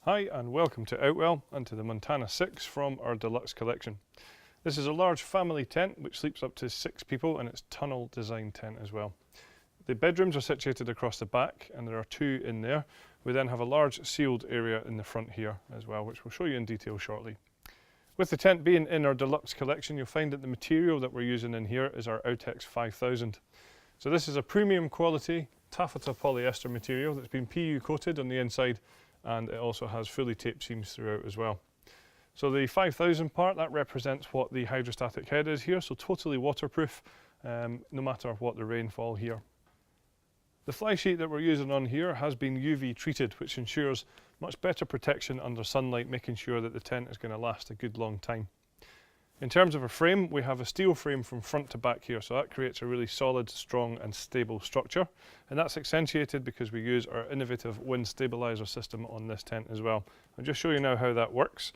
Hi and welcome to Outwell and to the Montana 6 from our deluxe collection. This is a large family tent which sleeps up to 6 people, and it's tunnel design tent as well. The bedrooms are situated across the back and there are 2 in there. We then have a large sealed area in the front here as well, which we'll show you in detail shortly. With the tent being in our deluxe collection, you'll find that the material that we're using in here is our Outex 5000. So this is a premium quality taffeta polyester material that's been PU coated on the inside, and it also has fully taped seams throughout as well. So the 5000 part, that represents what the hydrostatic head is here, so totally waterproof no matter what the rainfall here. The fly sheet that we're using on here has been UV treated, which ensures much better protection under sunlight, making sure that the tent is going to last a good long time. In terms of a frame, we have a steel frame from front to back here, so that creates a really solid, strong and stable structure, and that's accentuated because we use our innovative wind stabilizer system on this tent as well. I'll just show you now how that works.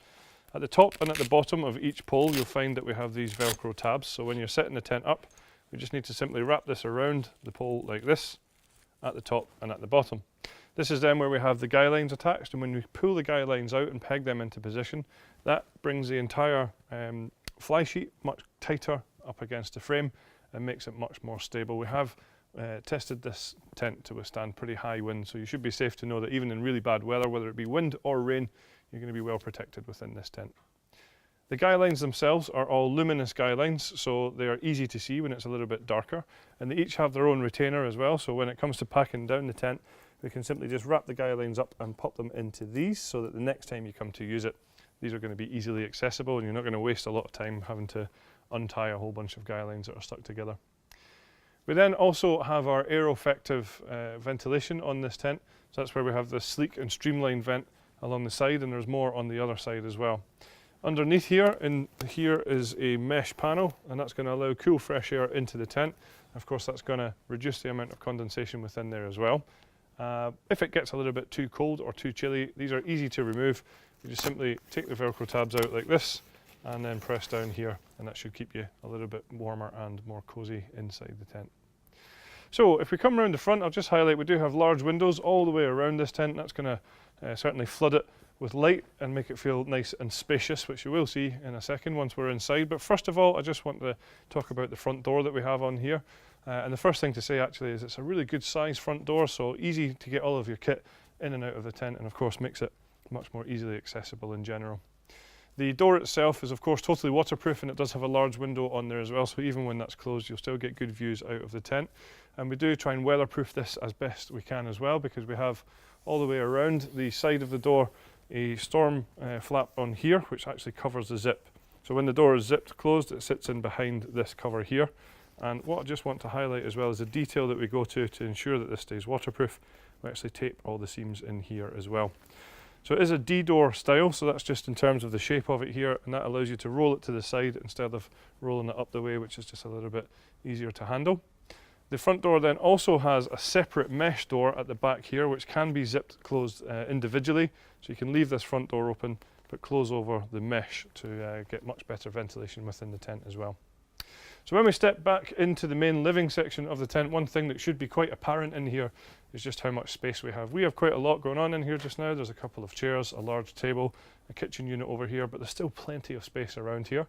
At the top and at the bottom of each pole, you'll find that we have these Velcro tabs, so when you're setting the tent up, we just need to simply wrap this around the pole like this, at the top and at the bottom. This is then where we have the guy lines attached, and when we pull the guy lines out and peg them into position, that brings the entire fly sheet much tighter up against the frame and makes it much more stable. We have tested this tent to withstand pretty high wind, so you should be safe to know that even in really bad weather, whether it be wind or rain, you're going to be well protected within this tent. The guy lines themselves are all luminous guy lines, so they are easy to see when it's a little bit darker, and they each have their own retainer as well, so when it comes to packing down the tent, we can simply just wrap the guy lines up and pop them into these, so that the next time you come to use it, these are going to be easily accessible and you're not going to waste a lot of time having to untie a whole bunch of guy lines that are stuck together. We then also have our aero-effective ventilation on this tent, so that's where we have the sleek and streamlined vent along the side, and there's more on the other side as well. Underneath here, here is a mesh panel, and that's going to allow cool fresh air into the tent. Of course, that's going to reduce the amount of condensation within there as well. If it gets a little bit too cold or too chilly, these are easy to remove. You just simply take the Velcro tabs out like this and then press down here, and that should keep you a little bit warmer and more cozy inside the tent. So if we come around the front, I'll just highlight we do have large windows all the way around this tent. That's going to certainly flood it with light and make it feel nice and spacious, which you will see in a second once we're inside. But first of all, I just want to talk about the front door that we have on here. And the first thing to say actually is it's a really good size front door, so easy to get all of your kit in and out of the tent, and of course makes it much more easily accessible in general. The door itself is of course totally waterproof, and it does have a large window on there as well, so even when that's closed you'll still get good views out of the tent. And we do try and weatherproof this as best we can as well, because we have all the way around the side of the door a storm flap on here which actually covers the zip. So when the door is zipped closed, it sits in behind this cover here. And what I just want to highlight as well is the detail that we go to ensure that this stays waterproof. We actually tape all the seams in here as well. So it is a D-door style, so that's just in terms of the shape of it here, and that allows you to roll it to the side instead of rolling it up the way, which is just a little bit easier to handle. The front door then also has a separate mesh door at the back here, which can be zipped closed individually, so you can leave this front door open but close over the mesh to get much better ventilation within the tent as well. So when we step back into the main living section of the tent, one thing that should be quite apparent in here is just how much space we have. We have quite a lot going on in here just now. There's a couple of chairs, a large table, a kitchen unit over here, but there's still plenty of space around here.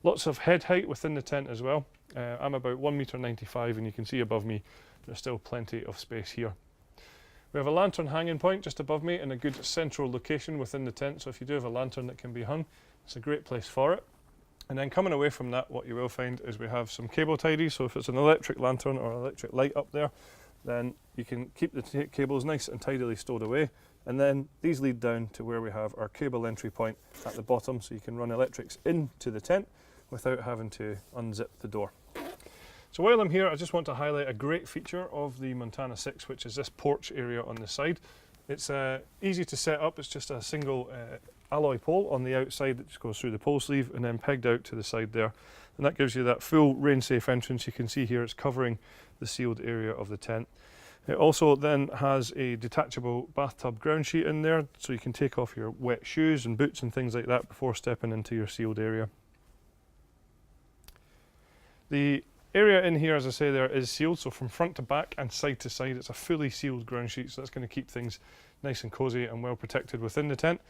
Lots of head height within the tent as well. I'm about 1.95 meters, and you can see above me there's still plenty of space here. We have a lantern hanging point just above me in a good central location within the tent, so if you do have a lantern that can be hung, it's a great place for it. And then coming away from that, what you will find is we have some cable tidies, so if it's an electric lantern or electric light up there, then you can keep the cables nice and tidily stowed away. And then these lead down to where we have our cable entry point at the bottom, so you can run electrics into the tent without having to unzip the door. So while I'm here, I just want to highlight a great feature of the Montana 6, which is this porch area on the side. It's easy to set up. It's just a single alloy pole on the outside that just goes through the pole sleeve and then pegged out to the side there. And that gives you that full rain-safe entrance. You can see here it's covering the sealed area of the tent. It also then has a detachable bathtub ground sheet in there, so you can take off your wet shoes and boots and things like that before stepping into your sealed area. The Area in here, as I say, there is sealed, so from front to back and side to side it's a fully sealed ground sheet, so that's going to keep things nice and cosy and well protected within the tent.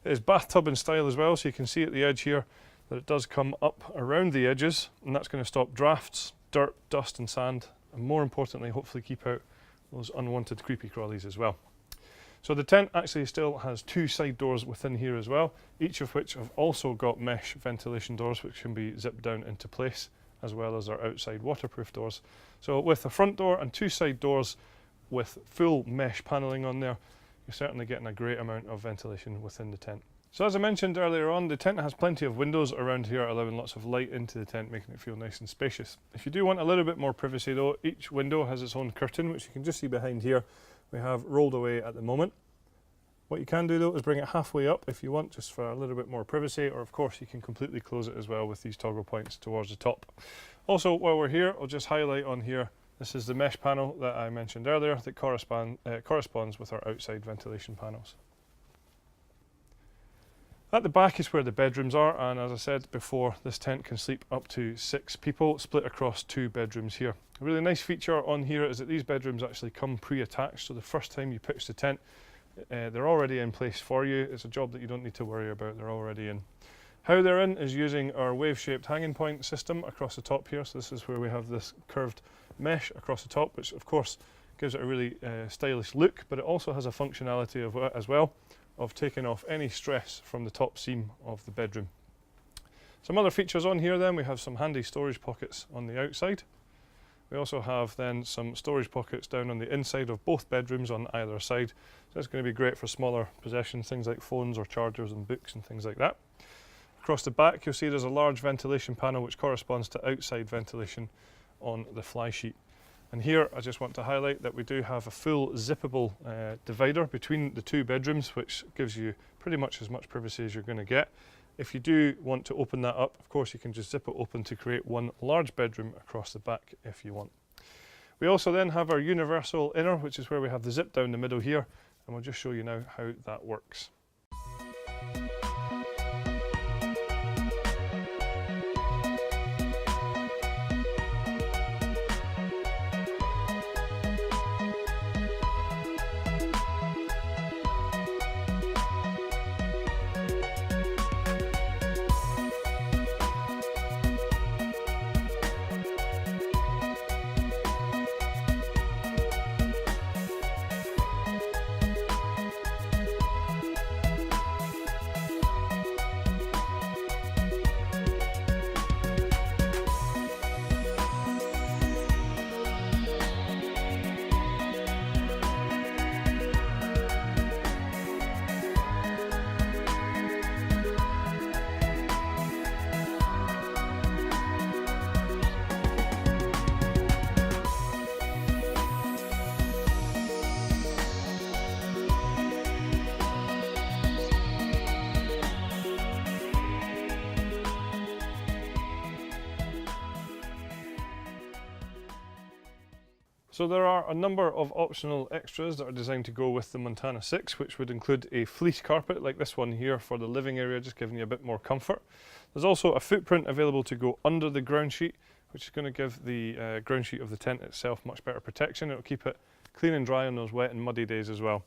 It is bathtub in style as well, so you can see at the edge here that it does come up around the edges, and that's going to stop drafts, dirt, dust and sand, and more importantly hopefully keep out those unwanted creepy crawlies as well. So the tent actually still has 2 side doors within here as well, each of which have also got mesh ventilation doors which can be zipped down into place, as well as our outside waterproof doors. So with a front door and 2 side doors with full mesh panelling on there, you're certainly getting a great amount of ventilation within the tent. So as I mentioned earlier on, the tent has plenty of windows around here, allowing lots of light into the tent, making it feel nice and spacious. If you do want a little bit more privacy though, each window has its own curtain, which you can just see behind here. We have rolled away at the moment. What you can do though is bring it halfway up if you want, just for a little bit more privacy, or of course you can completely close it as well with these toggle points towards the top. Also, while we're here, I'll just highlight on here, this is the mesh panel that I mentioned earlier that corresponds with our outside ventilation panels. At the back is where the bedrooms are, and as I said before, this tent can sleep up to 6 people split across 2 bedrooms here. A really nice feature on here is that these bedrooms actually come pre-attached, so the first time you pitch the tent, they're already in place for you. It's a job that you don't need to worry about, they're already in. How they're in is using our wave-shaped hanging point system across the top here, so this is where we have this curved mesh across the top, which of course gives it a really stylish look, but it also has a functionality of, as well of taking off any stress from the top seam of the bedroom. Some other features on here then, we have some handy storage pockets on the outside. We also have then some storage pockets down on the inside of both bedrooms on either side. So that's going to be great for smaller possessions, things like phones or chargers and books and things like that. Across the back you'll see there's a large ventilation panel which corresponds to outside ventilation on the fly sheet. And here I just want to highlight that we do have a full zippable divider between the 2 bedrooms, which gives you pretty much as much privacy as you're going to get. If you do want to open that up, of course you can just zip it open to create one large bedroom across the back if you want. We also then have our universal inner, which is where we have the zip down the middle here, and we'll just show you now how that works. So there are a number of optional extras that are designed to go with the Montana 6, which would include a fleece carpet like this one here for the living area, just giving you a bit more comfort. There's also a footprint available to go under the ground sheet, which is going to give the ground sheet of the tent itself much better protection. It'll keep it clean and dry on those wet and muddy days as well.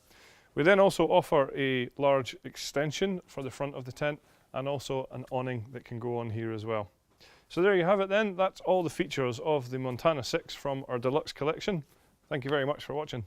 We then also offer a large extension for the front of the tent and also an awning that can go on here as well. So there you have it then, that's all the features of the Montana 6 from our deluxe collection. Thank you very much for watching.